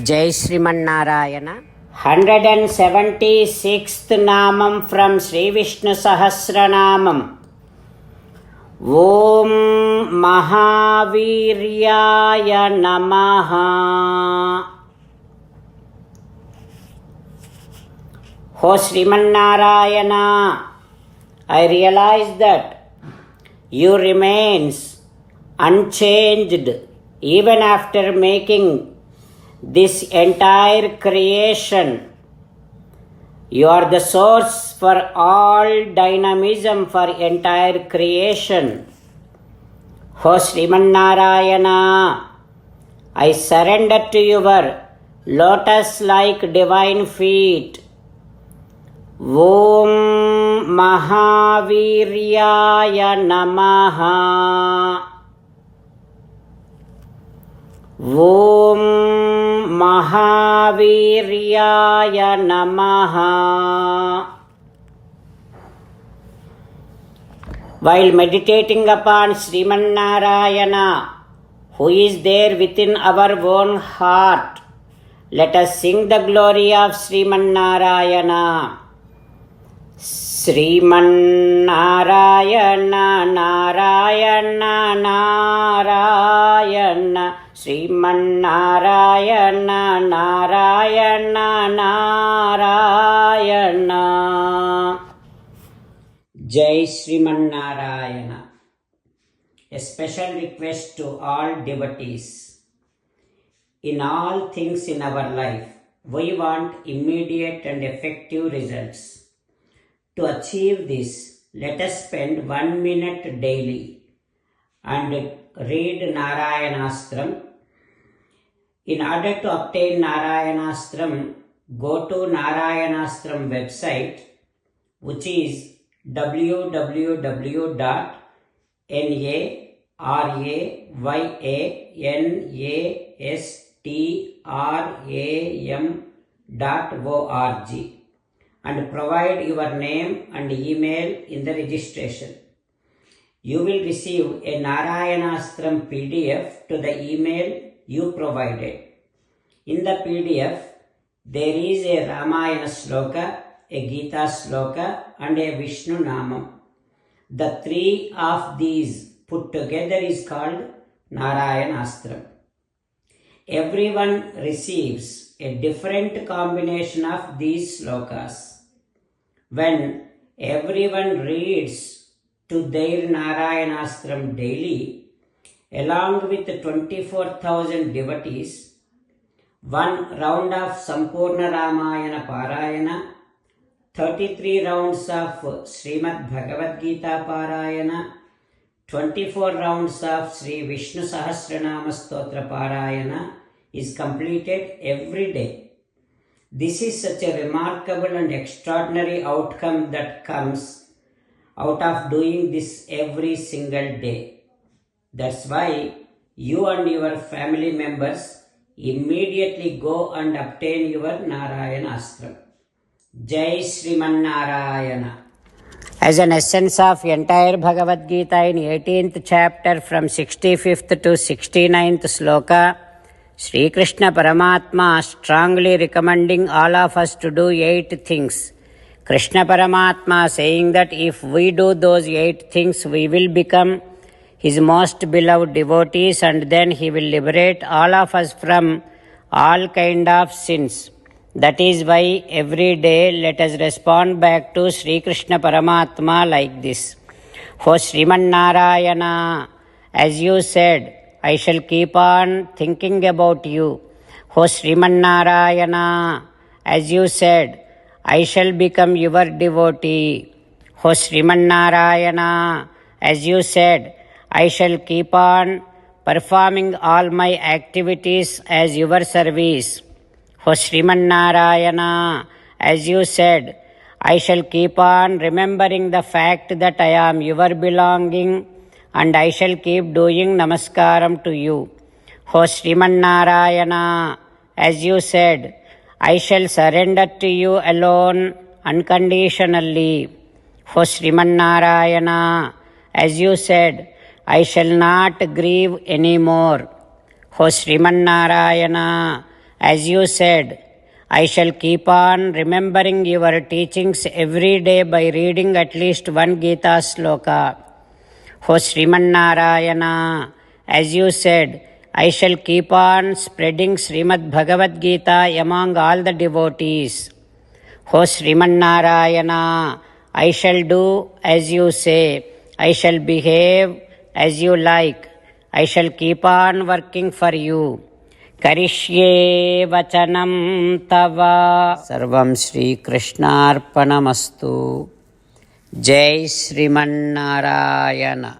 జై శ్రీమన్నారాయణ. 176th నామం from Shri Vishnu Sahasranamam. ఓం మహావీర్యాయ నమః. ఓ Srimannarayana, I realize that you remains unchanged even after making this entire creation. You are the source for all dynamism for entire creation. O Srimannarayana, I surrender to your lotus-like divine feet. Om Mahaviryaya Namaha. Om Mahaviryaya Namaha. While meditating upon Srimannarayana, who is there within our own heart, let us sing the glory of Srimannarayana. Srimannarayana Narayana Narayana, Srimannarayana Narayana Narayana. Jai Srimannarayana. A special request to all devotees. In all things in our life, we want immediate and effective results. To achieve this, let us spend 1 minute daily and read Narayanastram. In order to obtain Narayanastram, go to Narayanastram website, which is www.narayanastram.org, and provide your name and email in the registration. You will receive a Narayanastram PDF to the email you provided. In the PDF, there is a Ramayana Sloka, a Gita Sloka, and a Vishnu Namam. The three of these put together is called Narayanastram. Everyone receives a different combination of these slokas. When everyone reads to their Narayanastram daily, along with 24,000 devotees, one round of Sampurna Ramayana Parayana, 33 rounds of Srimad Bhagavad Gita Parayana, 24 rounds of Sri Vishnu Sahasranama Stotra Parayana is completed every day. This is such a remarkable and extraordinary outcome that comes out of doing this every single day. That's why you and your family members immediately go and obtain your Narayanastram. Jai Srimannarayana. As an essence of entire Bhagavad Gita in 18th chapter from 65th to 69th sloka, Sri Krishna Paramatma strongly recommending all of us to do 8 things. Krishna Paramatma saying that if we do those 8 things, we will become his most beloved devotees, and then he will liberate all of us from all kind of sins. That is why every day let us respond back to Sri Krishna Paramatma like this. O Srimannarayana, as you said, I shall keep on thinking about you. O Srimannarayana, as you said, I shall become your devotee. O Srimannarayana, as you said, I shall keep on performing all my activities as your service. O Srimannarayana, as you said, I shall keep on remembering the fact that I am your belonging, and I shall keep doing namaskaram to you. O Srimannarayana, as you said, I shall surrender to you alone unconditionally. O Srimannarayana, as you said, I shall not grieve any more. O Srimannarayana, as you said, I shall keep on remembering your teachings every day by reading at least one Gita sloka. O Srimannarayana, as you said, I shall keep on spreading Srimad Bhagavad Gita among all the devotees. O Srimannarayana, I shall do as you say. I shall behave as you like. I shall keep on working for you. Karishye vachanam tava. Sarvam Shri Krishnarpanamastu. Jai Srimannarayana.